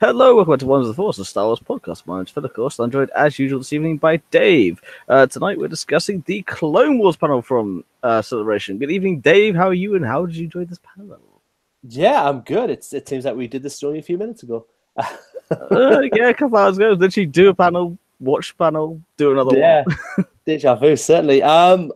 Hello, welcome to Wonders of the Force, a Star Wars podcast. My name's Phil, of course. I'm joined, as usual, this evening by Dave. Tonight, we're discussing the Clone Wars panel from Celebration. Good evening, Dave. How are you, and how did you enjoy this panel? Yeah, I'm good. It seems like we did this story a few minutes ago. Yeah, a couple hours ago. Did she do a panel, watch a panel, do another Yeah, one? deja vu, certainly. I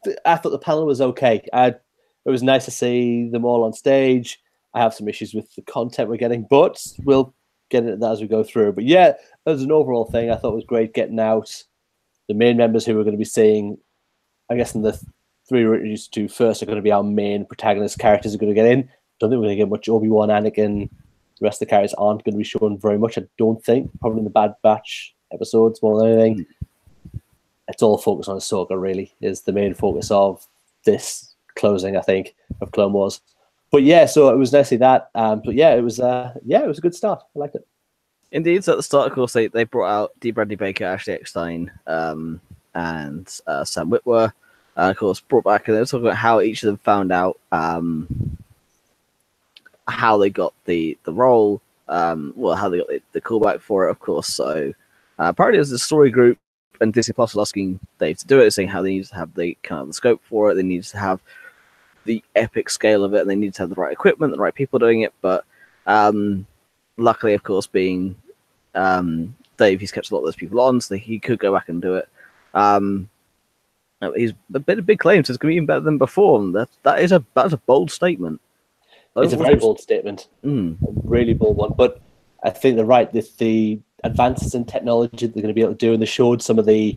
thought the panel was okay. It was nice to see them all on stage. I have some issues with the content we're getting, but we'll get into that as we go through. But yeah, as an overall thing, I thought it was great getting out the main members who we're going to be seeing. I guess in the three we're introduced to first are going to be our main protagonist characters are going to get in. Don't think we're going to get much Obi-Wan, Anakin. The rest of the characters aren't going to be shown very much, I don't think. Probably in the Bad Batch episodes more than anything. It's all focused on Ahsoka, really, is the main focus of this closing, I think, of Clone Wars. But yeah, so it was nice to see that. But yeah, it was a good start. I liked it. Indeed, so at the start, of course, they brought out D. Bradley Baker, Ashley Eckstein, and Sam Witwer. Of course, brought back, and they were talking about how each of them found out how they got the role, how they got the callback for it, of course. So apparently, there's a story group, and Disney Plus was asking Dave to do it, saying how they need to have the kind of the scope for it. They need to have the epic scale of it, and they need to have the right equipment, the right people doing it. But luckily, of course, being Dave, he's kept a lot of those people on, so he could go back and do it. He's a big claim, so it's going to be even better than before. And that's a bold statement. It's a very bold statement, a really bold one. But I think they're right. The advances in technology they're going to be able to do, and they showed some of the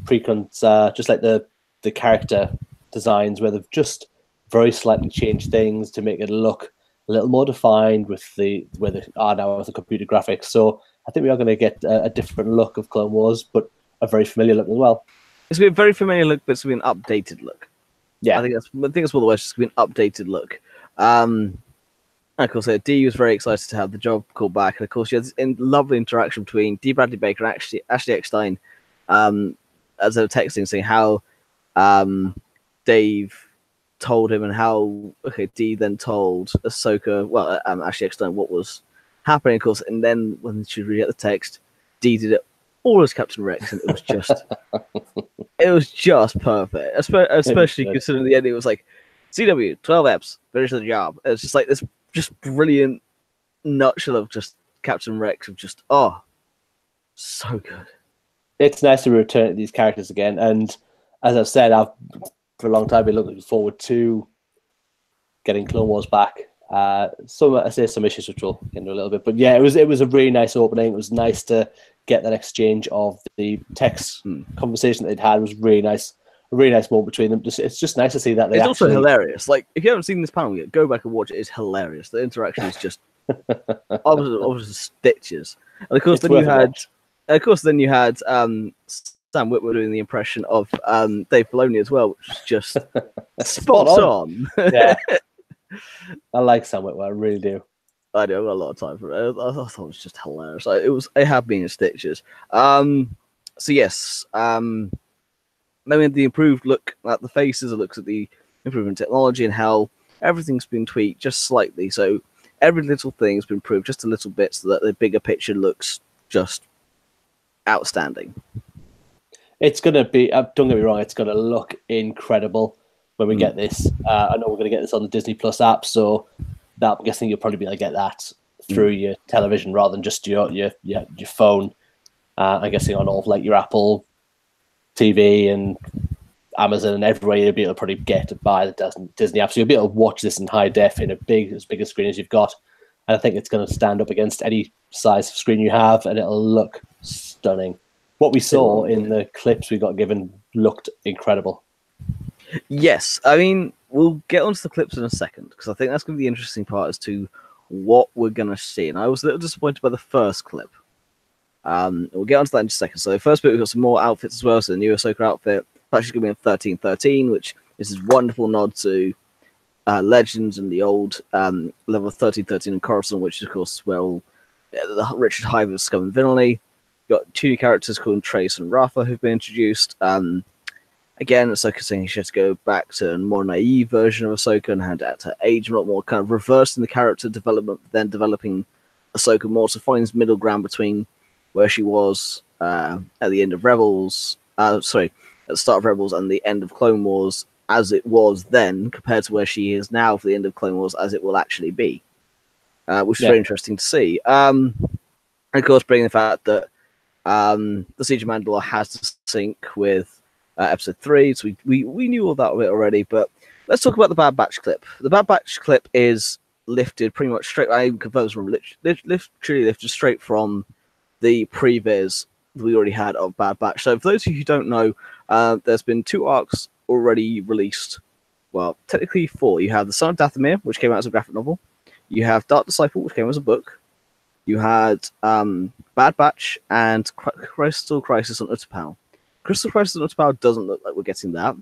precons, just like the character designs, where they've just very slightly changed things to make it look a little more defined with where they are now with the computer graphics. So I think we are going to get a different look of Clone Wars, but a very familiar look as well. It's going to be a very familiar look, but it's going to be an updated look. Yeah, I think that's what the words. It's going to be an updated look. And of course, Dee was very excited to have the job called back, and of course, she had this lovely interaction between Dee Bradley Baker and Ashley Eckstein, as they were texting, saying how Dave told him, and how Dee then told Ahsoka, Ashley Eckstein, what was happening, of course, and then when she read the text, Dee did it all as Captain Rex, and it was just perfect, especially considering the end. It was like CW 12 eps, finish the job. It's just like this just brilliant nutshell of just Captain Rex of just so good. It's nice to return to these characters again, and as I've said, I've for a long time been looking forward to getting Clone Wars back. Some issues which we'll get into a little bit, but yeah, it was a really nice opening. It was nice to get that exchange of the text conversation that they'd had. It was really nice. A really nice moment between them. It's just nice to see that. It's also hilarious. Like, if you haven't seen this panel yet, go back and watch it. It's hilarious. The interaction is just obviously stitches. And of course, then you had Sam Witwer doing the impression of Dave Filoni as well, which is just spot on. Yeah, I like Sam Witwer. I really do. I do. I've got a lot of time for it. I thought it was just hilarious. It had been in stitches. So yes. Then we had the improved look at the faces, it looks at the improvement technology and how everything's been tweaked just slightly. So every little thing's been improved just a little bit so that the bigger picture looks just outstanding. It's going to be, don't get me wrong, it's going to look incredible when we get this. I know we're going to get this on the Disney Plus app, so I'm guessing you'll probably be able to get that through your television rather than just your phone. I'm guessing on all of like your Apple TV and Amazon and everywhere you'll be able to probably get to buy the Disney app. So you'll be able to watch this in high def in as big a screen as you've got. And I think it's going to stand up against any size of screen you have, and it'll look stunning. What we saw in the clips we got given looked incredible. Yes, I mean, we'll get onto the clips in a second, because I think that's going to be the interesting part as to what we're going to see. And I was a little disappointed by the first clip. We'll get onto that in just a second. So the first bit, we've got some more outfits as well. So the new Ahsoka outfit, actually going to be in 1313, which is this wonderful nod to Legends and the old level 1313 in Coruscant, which is, of course, the Richard Hive of Scum and Villainy. You've got two new characters called Trace and Rafa who've been introduced. Again, Ahsoka saying she has to go back to a more naive version of Ahsoka and had to age a lot more, kind of reversing the character development, then developing Ahsoka more to find this middle ground between where she was at the end of Rebels, at the start of Rebels and the end of Clone Wars, as it was then, compared to where she is now for the end of Clone Wars, as it will actually be, which is very interesting to see. And of course, bringing the fact that the Siege of Mandalore has to sync with episode 3, so we knew all that a bit already, but let's talk about the Bad Batch clip. The Bad Batch clip is lifted pretty much straight, I even confirm from literally lifted straight from the previs we already had of Bad Batch. So for those of you who don't know, there's been 2 arcs already released. Well, technically 4. You have The Son of Dathomir, which came out as a graphic novel. You have Dark Disciple, which came out as a book. You had Bad Batch and Crystal Crisis on Utapau. Crystal Crisis on Utapau doesn't look like we're getting that,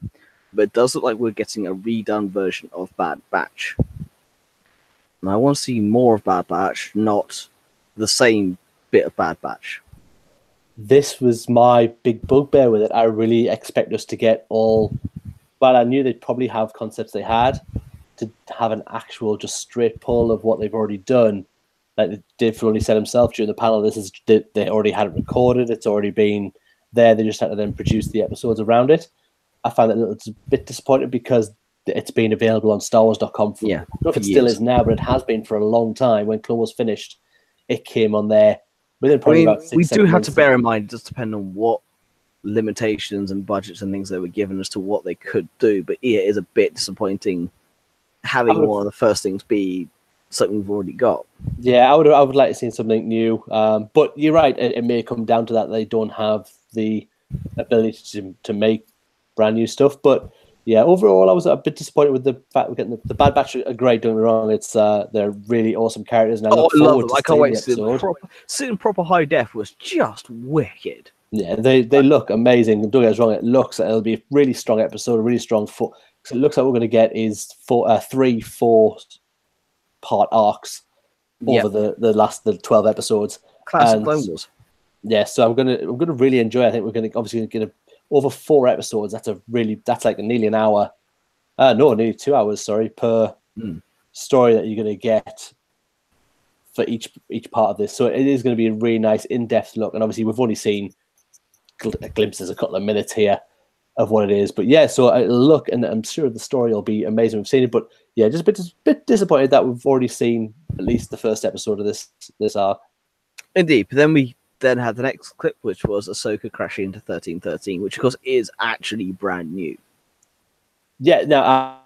but it does look like we're getting a redone version of Bad Batch. And I want to see more of Bad Batch, not the same bit of Bad Batch. This was my big bugbear with it. I really expect us to get all... Well, I knew they'd probably have concepts they had, to have an actual just straight pull of what they've already done. Like Dave Filoni said himself during the panel, they already had it recorded. It's already been there. They just had to then produce the episodes around it. I find that it's a bit disappointing because it's been available on StarWars.com for, I don't know if it still is now, but it has been for a long time. When Clone Wars finished, it came on there within probably about 6 we do have months. to bear in mind, just depending on what limitations and budgets and things they were given as to what they could do. But it is a bit disappointing having one of the first things be something we've already got. Yeah, I would like to see something new. But you're right, it may come down to that they don't have the ability to make brand new stuff. But yeah, overall, I was a bit disappointed with the fact we're getting the Bad Batch are great. Don't get me wrong; they're really awesome characters, and I look forward to I can't wait to see them. Seeing proper high def was just wicked. Yeah, they look amazing. Don't get us wrong; it'll be a really strong episode, a really strong foot. So it looks like what we're going to get is 3 4-part arcs over the 12 episodes. Classic Clone Wars. Yeah, so I'm gonna really enjoy it. I think we're gonna get over 4 episodes. That's like nearly an hour. Nearly 2 hours. Sorry, per story that you're gonna get for each part of this. So it is going to be a really nice in-depth look. And obviously we've only seen glimpses, a couple of minutes here of what it is. But yeah, so I look, and I'm sure the story will be amazing. We've seen it, but yeah, just a bit disappointed that we've already seen at least the first episode of this arc. Indeed, but then we had the next clip, which was Ahsoka crashing into 1313, which of course is actually brand new. Yeah, now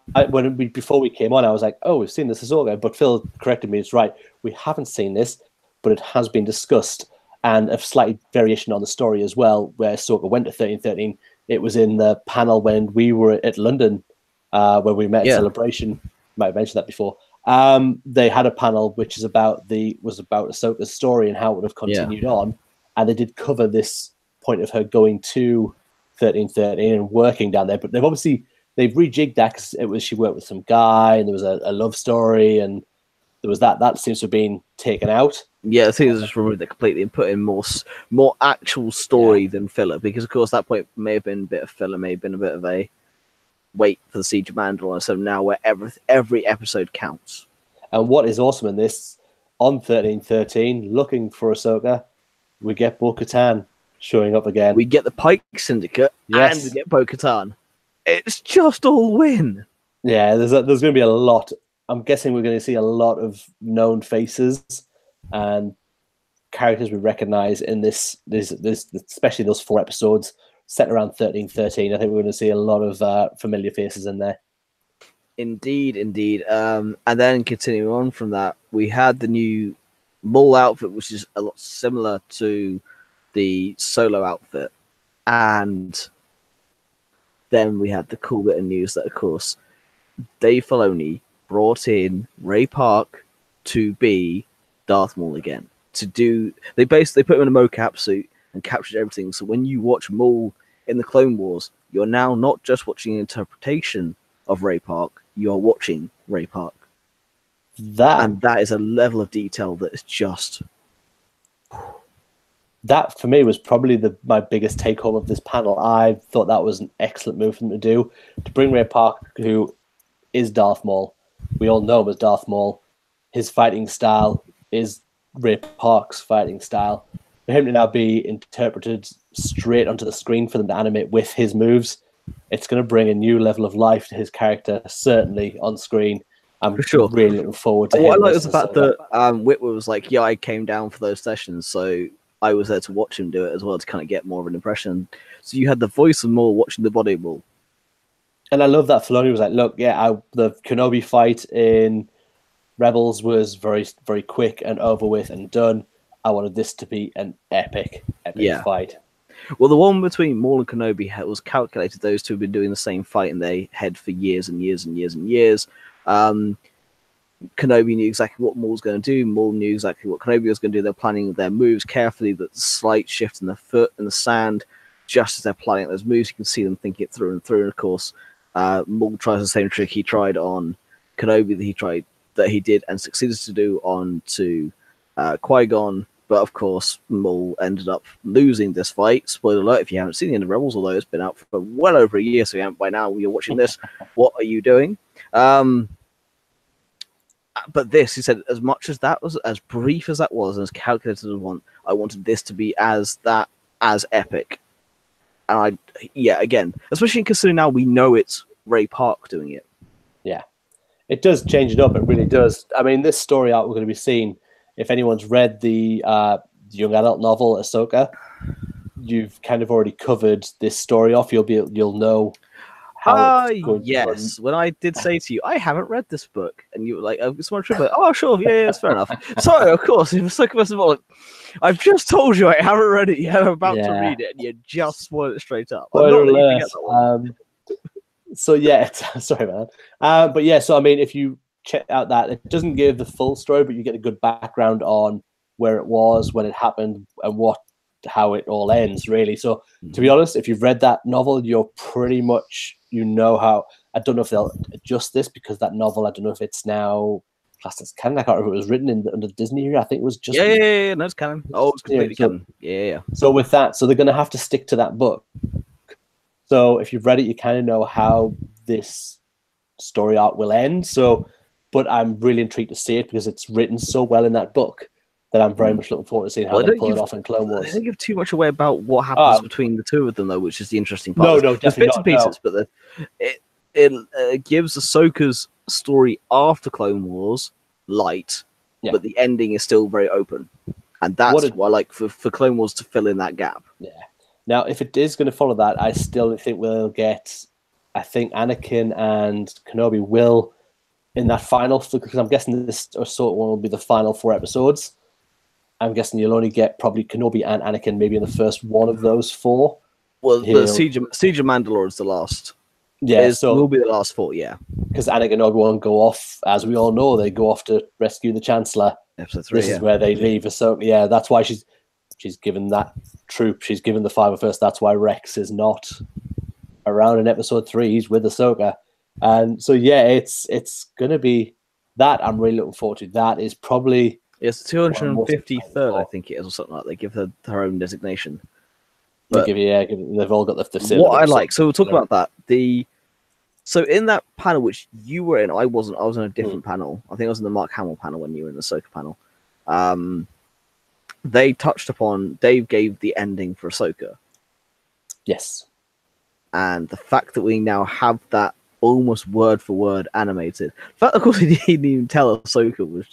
before we came on, I was like, "Oh, we've seen this Ahsoka," but Phil corrected me. It's right, we haven't seen this, but it has been discussed, and a slight variation on the story as well, where Ahsoka went to 1313. It was in the panel when we were at London, where we met at Celebration. Might have mentioned that before. They had a panel which was about Ahsoka's story and how it would have continued on, and they did cover this point of her going to 1313 and working down there. But they've rejigged that because she worked with some guy, and there was a love story, and there was that seems to have been taken out. Yeah, I think it's just removed it completely and put in more actual story than filler, because of course that point may have been a bit of filler, may have been a bit of a wait for the Siege of Mandalore. So now where every episode counts. And what is awesome in this, on 1313, looking for Ahsoka, we get Bo-Katan showing up again. We get the Pike Syndicate, and we get Bo-Katan. It's just all win. Yeah, there's going to be a lot. I'm guessing we're going to see a lot of known faces and characters we recognize in this, especially those 4 episodes set around 1313. I think we're going to see a lot of familiar faces in there. Indeed. And then continuing on from that, we had the new Maul outfit, which is a lot similar to the Solo outfit. And then we had the cool bit of news that, of course, Dave Filoni brought in Ray Park to be Darth Maul again. They put him in a mocap suit and captured everything. So when you watch Maul in the Clone Wars, you're now not just watching an interpretation of Ray Park, you're watching Ray Park. And that is a level of detail that is just... that for me was probably my biggest take home of this panel. I thought that was an excellent move for them to do, to bring Ray Park, who is Darth Maul. We all know him as Darth Maul. His fighting style is Ray Park's fighting style. For him to now be interpreted straight onto the screen for them to animate with his moves, it's going to bring a new level of life to his character, certainly on screen. I'm really looking forward to what him. I like was the fact that Whitwer was like, yeah, I came down for those sessions, so I was there to watch him do it as well, to kind of get more of an impression. So you had the voice of Maul watching the body of Maul. And I love that Filoni was like, look, the Kenobi fight in Rebels was very, very quick and over with and done. I wanted this to be an epic fight. Well, the one between Maul and Kenobi was calculated. Those two have been doing the same fight in their head for years and years and years and years. Kenobi knew exactly what Maul was going to do. Maul knew exactly what Kenobi was going to do. They're planning their moves carefully. That slight shift in the foot in the sand, just as they're planning those moves, you can see them think it through and through. And of course, Maul tries the same trick he tried on Kenobi that he did and succeeded to do on to Qui-Gon. But of course, Maul ended up losing this fight. Spoiler alert, if you haven't seen the end of Rebels, although it's been out for well over a year, so you haven't by now, you're watching this. What are you doing? But this, he said, as much as that was, as brief as that was, and as calculated as I wanted this to be as epic. And again, especially considering now we know it's Ray Park doing it. Yeah. It does change it up. It really does. I mean, this story arc we're going to be seeing, if anyone's read the young adult novel Ahsoka, you've kind of already covered this story off. You'll know how it's going to run. When I did say to you, I haven't read this book, and you were like, it's my trip. Oh, sure, yeah, it's fair enough. So, of course, if it's like, first of all, I've just told you I haven't read it yet. I'm about to read it, and you just spoiled it straight up. Spoiler alert. So yeah, sorry man. But yeah, so I mean, if you check out that, it doesn't give the full story, but you get a good background on where it was, when it happened, and how it all ends, really. So to be honest, if you've read that novel, you're pretty much, how. I don't know if they'll adjust this, because that novel, I don't know if it's now classed as canon. I can't remember if it was written under the Disney era. I think it was just no, it's canon. Oh, it's completely canon. Yeah. So with that, so they're going to have to stick to that book. So if you've read it, you kind of know how this story arc will end. So, but I'm really intrigued to see it, because it's written so well in that book that I'm very much looking forward to seeing how they pull it off in Clone Wars. I don't give too much away about what happens between the two of them, though, which is the interesting part. No, definitely bits and pieces, but it gives Ahsoka's story after Clone Wars light, but the ending is still very open, and that's what I like for Clone Wars to fill in that gap. Yeah. Now, if it is going to follow that, I still think we'll get. I think Anakin and Kenobi will in that final, because I'm guessing this Ahsoka one will be the final 4 episodes. I'm guessing you'll only get probably Kenobi and Anakin maybe in the first one of those 4. Well, the Siege of Mandalore is the last. Yeah, so will be the last 4. Yeah, because Anakin and Obi-Wan go off, as we all know, they go off to rescue the Chancellor. Episode 3. This is where they leave Ahsoka. Yeah, that's why she's given that troop. She's given the 501st. That's why Rex is not around in episode 3. He's with Ahsoka, and so yeah, it's gonna be that. I'm really looking forward to. That is probably. It's 253rd, I think it is, or something like that. They give her own designation. But they've all got the what I like. So we'll talk about that. So in that panel, which you were in, I wasn't. I was in a different panel. I think I was in the Mark Hamill panel when you were in the Ahsoka panel. They touched upon. Dave gave the ending for Ahsoka. Yes. And the fact that we now have that almost word for word animated. In fact, of course, he didn't even tell Ahsoka was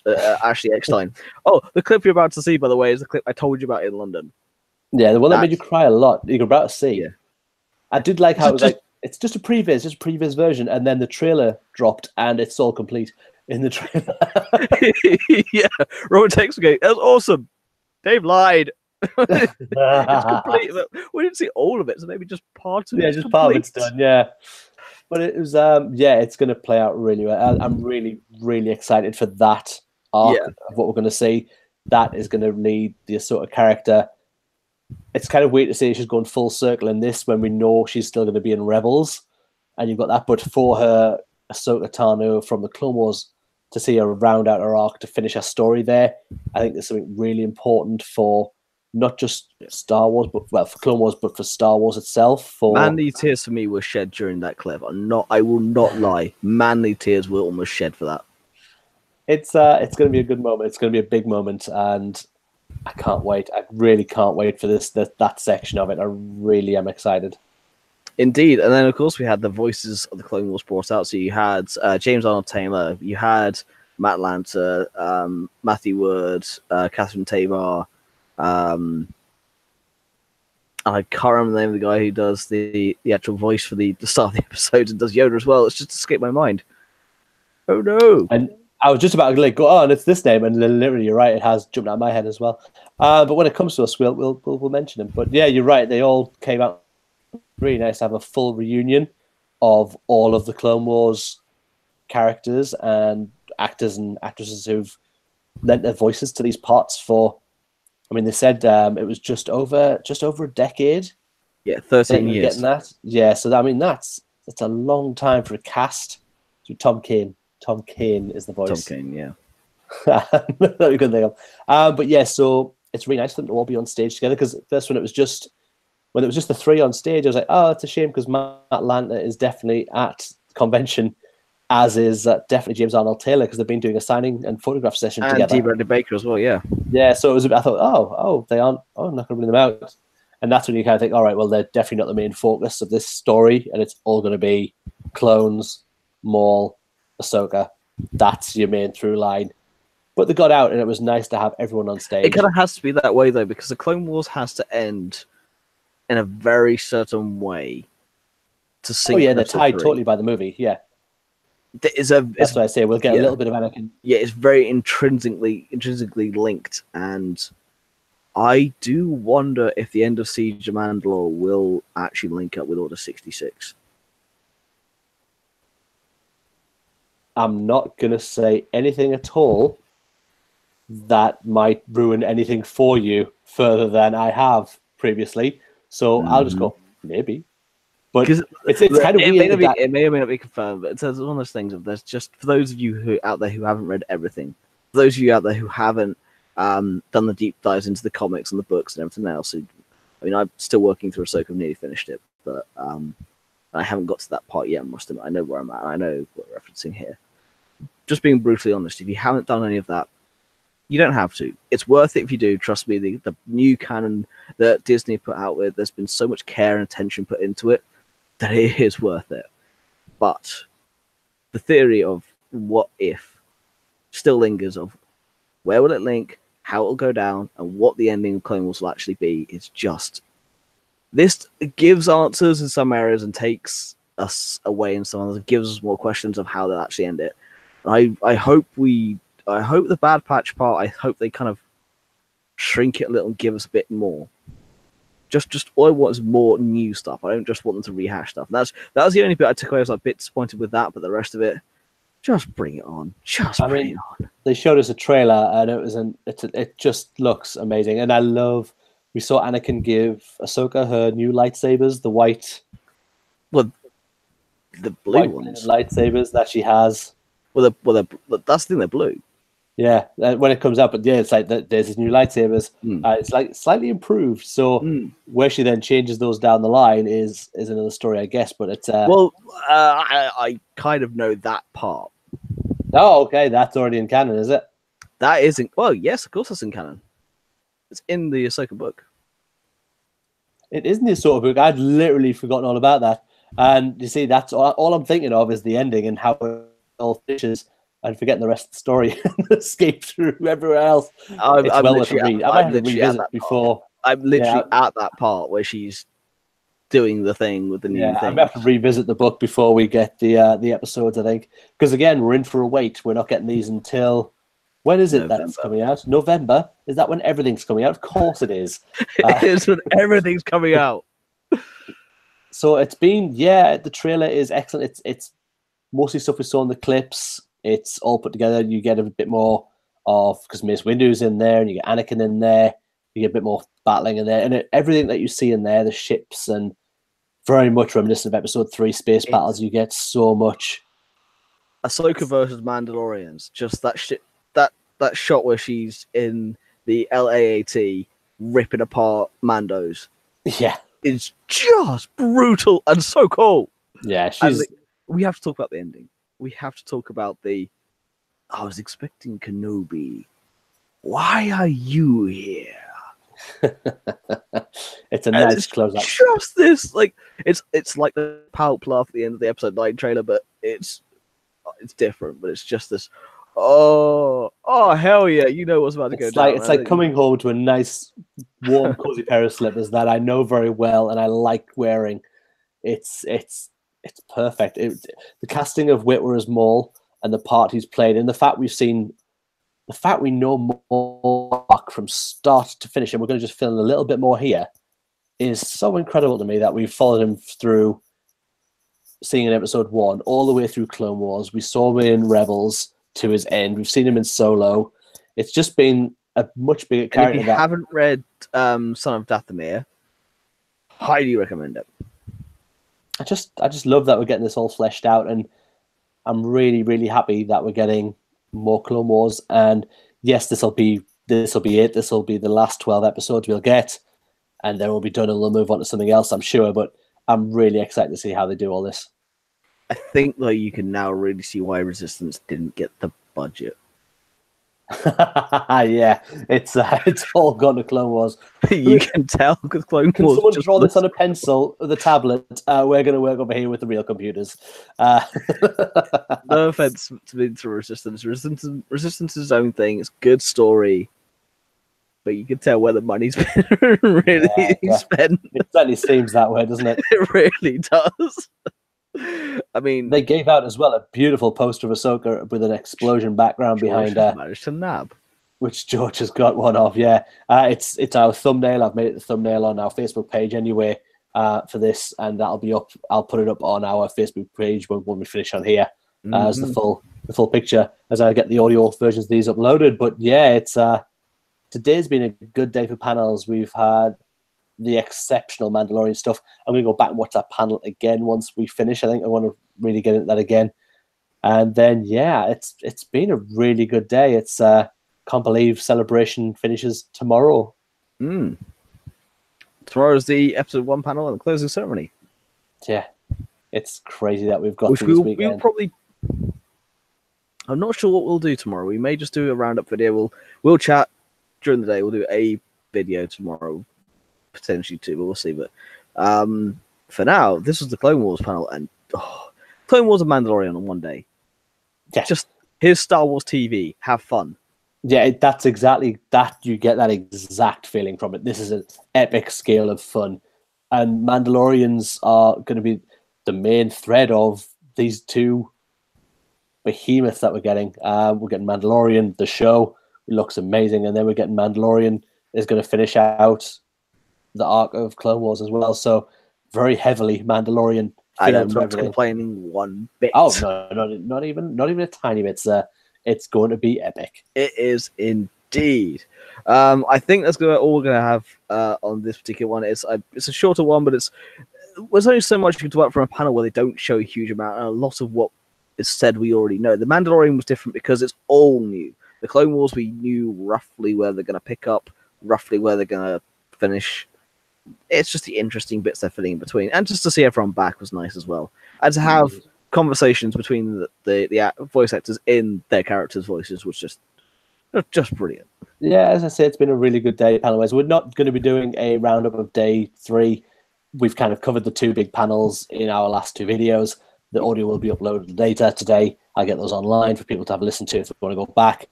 Ashley Eckstein. Oh, the clip you're about to see, by the way, is the clip I told you about in London. Yeah, the one that made you cry a lot. You're about to see. Yeah. I did like how it was like, it's just a previs version, and then the trailer dropped, and it's all complete in the trailer. Yeah, Robert texted me, that was awesome. Dave lied. It's complete. We didn't see all of it, so maybe just part of it. Yeah, just part of it's done, yeah. But it was, it's going to play out really well. I'm really, really excited for that arc of what we're going to see. That is going to lead the Ahsoka character. It's kind of weird to see she's going full circle in this when we know she's still going to be in Rebels, and you've got that. But for her, Ahsoka Tano from the Clone Wars, to see her round out her arc to finish her story there, I think there's something really important for not just Star Wars, but for Clone Wars, but for Star Wars itself. For manly tears for me were shed during that clip. I will not lie. Manly tears were almost shed for that. it's going to be a good moment. It's going to be a big moment, and I can't wait. I really can't wait for that section of it. I really am excited. Indeed, and then of course we had the voices of the Clone Wars brought out. So you had James Arnold Taylor, you had Matt Lanter, Matthew Wood, Catherine Tamar. I can't remember the name of the guy who does the actual voice for the start of the episode and does Yoda as well. It's just escaped my mind. Oh no! And I was just about to go, oh, and it's this name, and literally, you're right, it has jumped out of my head as well. But when it comes to us, we'll mention them. But yeah, you're right. They all came out. Really nice to have a full reunion of all of the Clone Wars characters and actors and actresses who've lent their voices to these parts for. I mean, they said it was just over a decade. Yeah, 13 years. Getting that, yeah. So that's a long time for a cast. So Tom Kane is the voice. Tom Kane, yeah. That we couldn't think of. But yeah, so it's really nice for them to all be on stage together, because first when it was just the three on stage, I was like, oh, it's a shame, because Matt Lanter is definitely at the convention, as is definitely James Arnold Taylor, because they've been doing a signing and photograph session together. And D. Bradley Baker as well, yeah. Yeah, so I thought, they aren't. Oh, I'm not going to bring them out. And that's when you kind of think, all right, well, they're definitely not the main focus of this story, and it's all going to be clones, Maul, Ahsoka. That's your main through line. But they got out, and it was nice to have everyone on stage. It kind of has to be that way, though, because the Clone Wars has to end in a very certain way to see. Oh yeah, they're tied totally by the movie. Yeah, that's what I say. We'll get a little bit of Anakin. Yeah, it's very intrinsically linked, and I do wonder if the end of Siege of Mandalore will actually link up with Order 66. I'm not gonna say anything at all that might ruin anything for you further than I have previously. So I'll just go, maybe. But it's kind of weird. It may or may not be confirmed, but it's one of those things of, there's just, for those of you out there who haven't read everything, for those of you out there who haven't done the deep dives into the comics and the books and everything else, I mean, I'm still working through Ahsoka, I've nearly finished it, but I haven't got to that part yet, I must admit. I know where I'm at, I know what we're referencing here. Just being brutally honest, if you haven't done any of that, you don't have to. It's worth it if you do. Trust me, the new canon that Disney put out with, there's been so much care and attention put into it that it is worth it. But the theory of what if still lingers, of where will it link, how it'll go down, and what the ending of Clone Wars will actually be. It's just, this gives answers in some areas and takes us away in some others. It gives us more questions of how they'll actually end it. I hope the Bad Patch part, I hope they kind of shrink it a little and give us a bit more. Just all I want is more new stuff. I don't just want them to rehash stuff. And that was the only bit I took away. I was a bit disappointed with that, but the rest of it, just bring it on. Bring it on. They showed us a trailer, and it just looks amazing. And we saw Anakin give Ahsoka her new lightsabers, the white, the blue ones, lightsabers that she has. Well, that's the thing, they're blue. Yeah, when it comes out, but yeah, it's like there's these new lightsabers. It's like slightly improved. So where she then changes those down the line is another story, I guess. But it's I kind of know that part. Oh, okay, that's already in canon, is it? That isn't. Well, yes, of course, it's in canon. It's in the Ahsoka book. It isn't the Ahsoka book. I'd literally forgotten all about that. And you see, that's all I'm thinking of is the ending and how it all finishes, and forgetting the rest of the story and escape through everywhere else. I'm literally at that part where she's doing the thing with the new thing. I'm going to have to revisit the book before we get the episodes, I think. Because again, we're in for a wait. We're not getting these until... When is it that's coming out? November? Is that when everything's coming out? Of course it is. It is when everything's coming out. So it's been... Yeah, the trailer is excellent. It's mostly stuff we saw in the clips. It's all put together. You get a bit more of... Because Mace Windu's in there, and you get Anakin in there. You get a bit more battling in there. And everything that you see in there, the ships, and very much reminiscent of Episode 3 space battles. You get so much. Ahsoka versus Mandalorians. Just that shit. That shot where she's in the LAAT ripping apart Mando's. Yeah. It's just brutal and so cool. Yeah, we have to talk about the ending. We have to talk about I was expecting Kenobi. Why are you here? It's a nice close up. Just this, like it's like the pout laugh at the end of the episode 9 trailer, but it's different. But it's just this. Oh hell yeah! You know what's about to go down. It's like coming home to a nice, warm, cozy pair of slippers that I know very well and I like wearing. It's perfect. The casting of Whitwer as Maul and the part he's played, and the fact we know more from start to finish, and we're going to just fill in a little bit more here, is so incredible to me that we've followed him through, seeing in episode 1 all the way through Clone Wars. We saw him in Rebels to his end. We've seen him in Solo. It's just been a much bigger character. If you haven't read Son of Dathomir, highly recommend it. I just love that we're getting this all fleshed out, and I'm really, really happy that we're getting more Clone Wars. And yes, this will be it. This will be the last 12 episodes we'll get, and then we'll be done and we'll move on to something else, I'm sure. But I'm really excited to see how they do all this. I think though you can now really see why Resistance didn't get the budget. Yeah, it's all gone to Clone Wars. You can tell because Clone Wars. Can someone draw this on a pencil with a tablet? We're going to work over here with the real computers. No offense to Resistance. Resistance's own thing. It's good story, but you can tell where the money's been really spent. It certainly seems that way, doesn't it? It really does. I mean, they gave out as well a beautiful poster of Ahsoka with an explosion background behind her. Managed to nab, which George has got one of. Yeah, it's our thumbnail. I've made it the thumbnail on our Facebook page anyway for this, and that'll be up. I'll put it up on our Facebook page when we finish on here as the full picture as I get the audio versions of these uploaded. But yeah, it's today's been a good day for panels. We've had the exceptional Mandalorian stuff. I'm going to go back and watch that panel again once we finish. I think I want to really get into that again. And then, yeah, it's been a really good day. It's can't believe Celebration finishes tomorrow. Tomorrow's the episode 1 panel and the closing ceremony. Yeah, it's crazy that we've got through this weekend. We'll probably... I'm not sure what we'll do tomorrow. We may just do a roundup video. We'll chat during the day. We'll do a video tomorrow. Potentially 2, but we'll see. But for now, this was the Clone Wars panel, and Clone Wars and Mandalorian on one day. Yeah. Just here's Star Wars TV. Have fun. Yeah, that's exactly that. You get that exact feeling from it. This is an epic scale of fun, and Mandalorians are going to be the main thread of these 2 behemoths that we're getting. We're getting Mandalorian, the show. It looks amazing, and then we're getting Mandalorian is going to finish out the arc of Clone Wars as well. So very heavily Mandalorian. I'm not complaining one bit. Oh no, not even a tiny bit. It's going to be epic. It is indeed. I think that's all we're going to have on this particular one. It's a shorter one, but there's only so much you can talk about from a panel where they don't show a huge amount, and a lot of what is said we already know. The Mandalorian was different because it's all new. The Clone Wars, we knew roughly where they're going to pick up, roughly where they're going to finish. It's just the interesting bits they're filling in between, and just to see everyone back was nice as well, and to have conversations between the voice actors in their characters' voices was just brilliant. Yeah, as I said, it's been a really good day panel-wise. We're not going to be doing a roundup of day 3. We've kind of covered the 2 big panels in our last 2 videos. The audio will be uploaded later today. I'll get those online for people to have a listen to if they want to go back.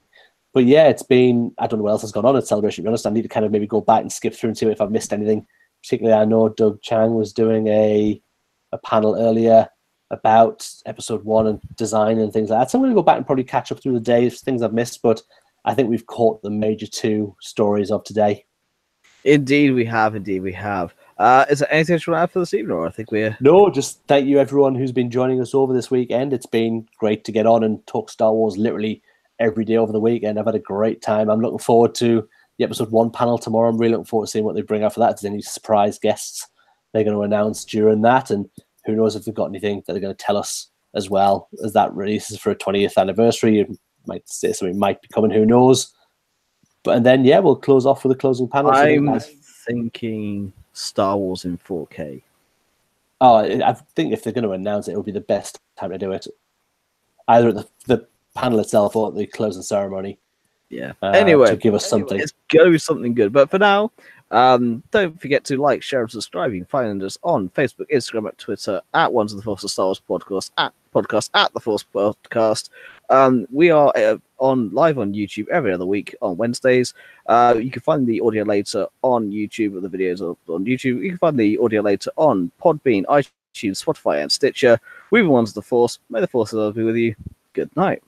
But yeah, it's been, I don't know what else has gone on at Celebration, to be honest. I need to kind of maybe go back and skip through and see if I've missed anything. Particularly, I know Doug Chang was doing a panel earlier about episode 1 and design and things like that. So I'm going to go back and probably catch up through the days, things I've missed, but I think we've caught the major 2 stories of today. Indeed we have. Is there anything else you want to add for this evening? Or I think we're... No, just thank you everyone who's been joining us over this weekend. It's been great to get on and talk Star Wars literally every day over the weekend. I've had a great time. I'm looking forward to the episode 1 panel tomorrow. I'm really looking forward to seeing what they bring out for that. If there's any surprise guests they're going to announce during that, and who knows if they've got anything that they're going to tell us as well as that releases for a 20th anniversary. You might say something might be coming, who knows. But and then we'll close off with a closing panel. I'm thinking Star Wars in 4K. Oh, I think if they're going to announce it, it'll be the best time to do it. Either at the panel itself or at the closing ceremony. Yeah. Anyway, to give us something. It's going to be something good. But for now, don't forget to like, share, and subscribe. You can find us on Facebook, Instagram, and Twitter at Ones of the Force, the Star Wars Podcast, at the Force Podcast. We are live on YouTube every other week on Wednesdays. You can find the audio later on YouTube, or the videos are on YouTube. You can find the audio later on Podbean, iTunes, Spotify, and Stitcher. We've been Ones of the Force. May the Force be with you. Good night.